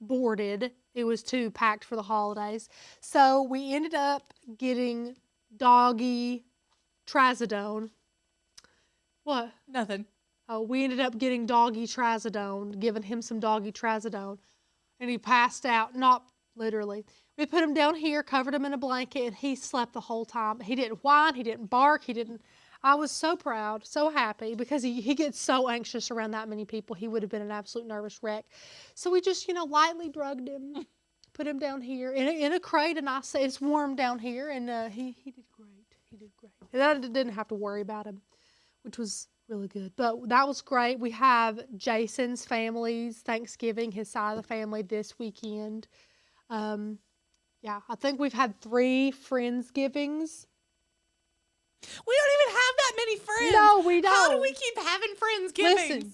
boarded. It was too packed for the holidays. So we ended up getting doggy trazodone. What? Nothing. Oh, we ended up getting doggy trazodone, giving him some doggy trazodone, and he passed out. Not literally. We put him down here, covered him in a blanket, and he slept the whole time. He didn't whine, he didn't bark, I was so proud, so happy, because he gets so anxious around that many people. He would have been an absolute nervous wreck. So we just, lightly drugged him, put him down here in a crate, and I said, it's warm down here, and he did great. He did great. And I didn't have to worry about him, which was really good. But that was great. We have Jason's family's Thanksgiving, his side of the family this weekend. Yeah, I think we've had 3 Friendsgivings. We don't even have that many friends. No, we don't. How do we keep having Friendsgivings? Listen,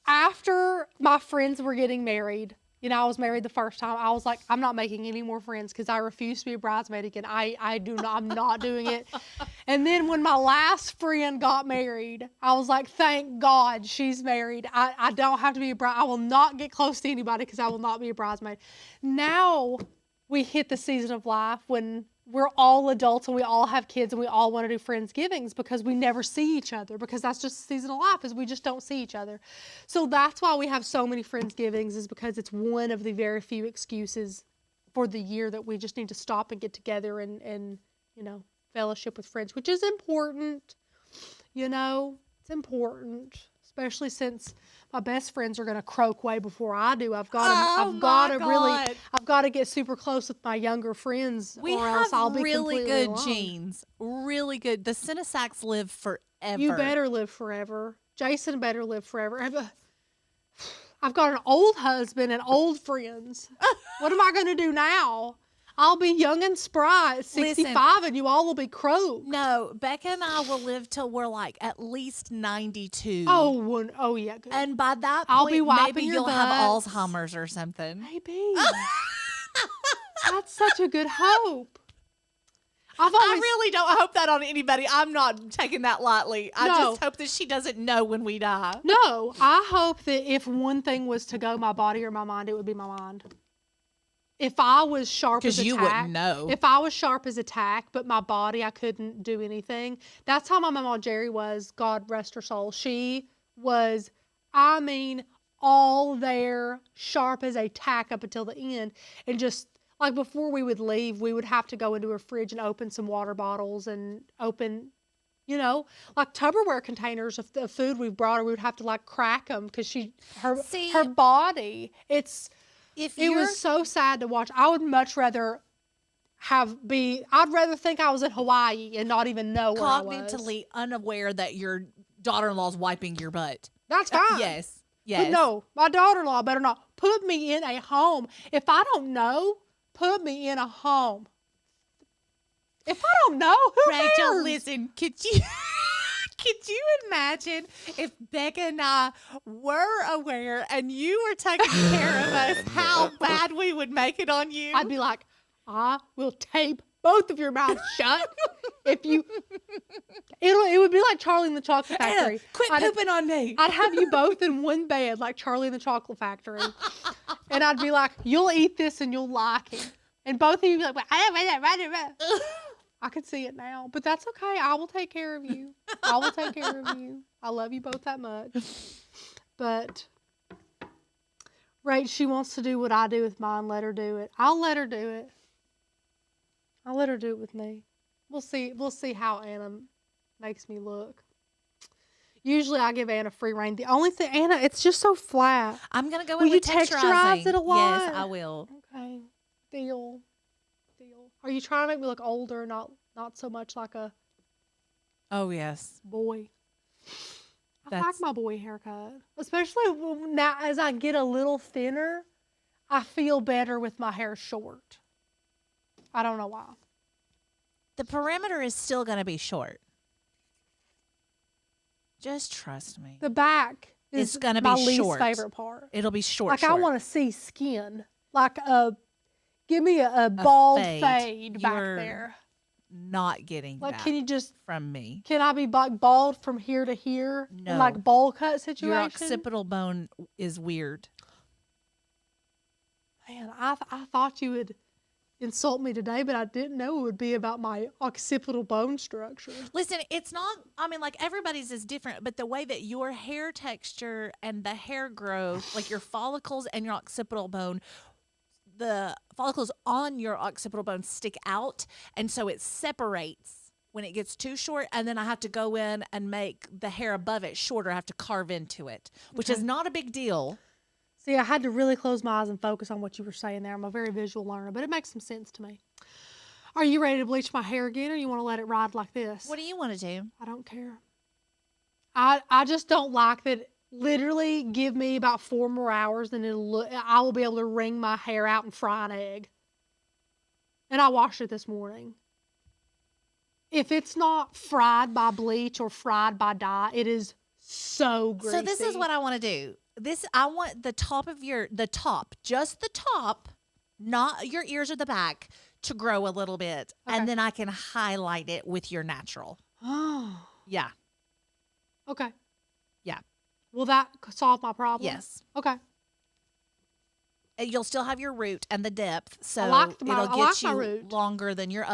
after my friends were getting married, you know, I was married the first time. I was like, I'm not making any more friends because I refuse to be a bridesmaid again. I'm not doing it. And then when my last friend got married, I was like, thank God she's married. I don't have to be a bride. I will not get close to anybody because I will not be a bridesmaid. Now we hit the season of life when we're all adults and we all have kids and we all want to do Friendsgivings because we never see each other, because that's just the season of life, is we just don't see each other. So that's why we have so many Friendsgivings, is because it's one of the very few excuses for the year that we just need to stop and get together and you know, fellowship with friends, which is important. You know, it's important, especially since my best friends are going to croak way before I do. I've got to get super close with my younger friends, or else I'll be really completely good alone. genes. Really good. The Cinesacks live forever. You better live forever. Jason better live forever. I've got an old husband and old friends. What am I going to do now? I'll be young and spry at 65, and you all will be croaked. No, Becca and I will live till we're like at least 92. Oh yeah. Good. And by that point, I'll be wiping maybe your you'll have butts. Alzheimer's or something. Maybe. That's such a good hope. I really don't hope that on anybody. I'm not taking that lightly. I just hope that she doesn't know when we die. No, I hope that if one thing was to go, my body or my mind, it would be my mind. If I was sharp as a tack. Because you wouldn't know. If I was sharp as a tack, but my body, I couldn't do anything. That's how my mama Jerry was, God rest her soul. She was, I mean, all there, sharp as a tack up until the end. And just, like, before we would leave, we would have to go into her fridge and open some water bottles and open, you know, like Tupperware containers of the food we've brought her. We would have to, like, crack them because her body, it was so sad to watch. I would much rather I'd rather think I was in Hawaii and not even know where I was. Cognitively unaware that your daughter-in-law's wiping your butt. That's fine. Yes. But no, my daughter-in-law better not put me in a home. If I don't know, put me in a home. If I don't know, who Rachel, cares? listen, could you imagine if Becca and I were aware and you were taking care of us, how bad we would make it on you? I'd be like, I will tape both of your mouths shut. It would be like Charlie and the Chocolate Factory. Quit pooping on me. I'd have you both in one bed like Charlie and the Chocolate Factory. And I'd be like, you'll eat this and you'll like it. And both of you would be like, I could see it now, but that's okay. I will take care of you. I will take care of you. I love you both that much. But Rach, she wants to do what I do with mine. Let her do it. I'll let her do it. I'll let her do it with me. We'll see how Anna makes me look. Usually I give Anna free rein. The only thing, Anna, it's just so flat. I'm going to go in with texturizing. Will you texturize it a lot? Yes, I will. Okay. Deal. Are you trying to make me look older, not so much like a boy? I like my boy haircut. Especially now as I get a little thinner, I feel better with my hair short. I don't know why. The perimeter is still going to be short. Just trust me. The back is going to be my short. least favorite part. It'll be short. Like I want to see skin. Like give me a bald fade back there. Not getting like, that can you just from me. Can I be like bald from here to here? No. In like bowl cut situation? Your occipital bone is weird. Man, I thought you would insult me today, but I didn't know it would be about my occipital bone structure. Listen, it's not, I mean, like everybody's is different, but the way that your hair texture and the hair growth, like your follicles and your occipital bone, the follicles on your occipital bone stick out, and so it separates when it gets too short, and then I have to go in and make the hair above it shorter. I have to carve into it, which is not a big deal. See, I had to really close my eyes and focus on what you were saying there. I'm a very visual learner, but it makes some sense to me. Are you ready to bleach my hair again, or you want to let it ride like this? What do you want to do? I don't care. I just don't like that. Literally, give me about 4 more hours, and I will be able to wring my hair out and fry an egg. And I washed it this morning. If it's not fried by bleach or fried by dye, it is so greasy. So this is what I want to do. I want the top, just the top, not your ears or the back, to grow a little bit. Okay. And then I can highlight it with your natural. Oh. Yeah. Okay. Yeah. Will that solve my problem? Yes. Okay. And you'll still have your root and the depth, so I it'll like get my you root. longer than your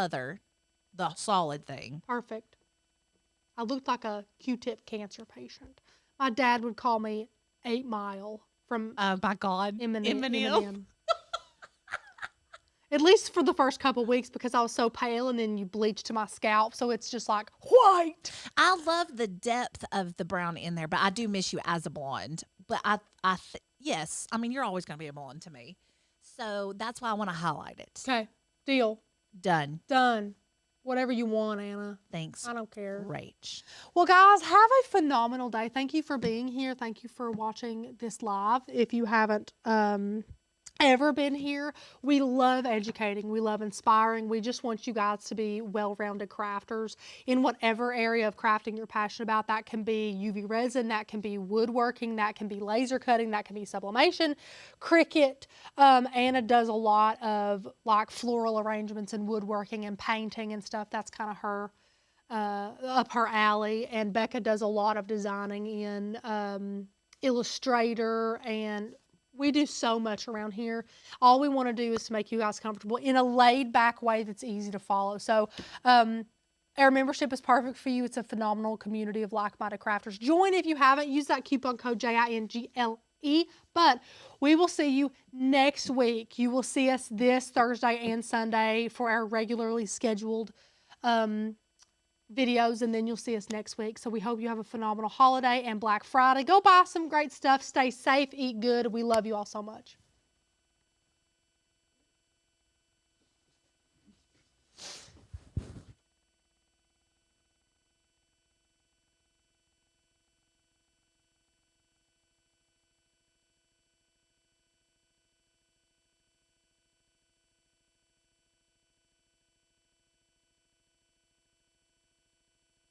the solid thing. Perfect. I looked like a Q-tip cancer patient. My dad would call me 8 Mile from Oh my God. Eminem. At least for the first couple weeks, because I was so pale, and then you bleached to my scalp, so it's just like white. I love the depth of the brown in there, but I do miss you as a blonde. But yes, I mean, you're always going to be a blonde to me. So that's why I want to highlight it. Okay, deal. Done. Whatever you want, Anna. Thanks. I don't care. Rach. Well, guys, have a phenomenal day. Thank you for being here. Thank you for watching this live. If you haven't ever been here, we love educating. We love inspiring. We just want you guys to be well-rounded crafters in whatever area of crafting you're passionate about. That can be UV resin, that can be woodworking, that can be laser cutting, that can be sublimation, Cricut. Anna does a lot of like floral arrangements and woodworking and painting and stuff. That's kind of her up her alley. And Becca does a lot of designing in Illustrator, and we do so much around here. All we want to do is to make you guys comfortable in a laid-back way that's easy to follow. So our membership is perfect for you. It's a phenomenal community of like-minded crafters. Join if you haven't. Use that coupon code JINGLE. But we will see you next week. You will see us this Thursday and Sunday for our regularly scheduled videos, and then you'll see us next week. So we hope you have a phenomenal holiday and Black Friday. Go buy some great stuff. Stay safe. Eat good. We love you all so much.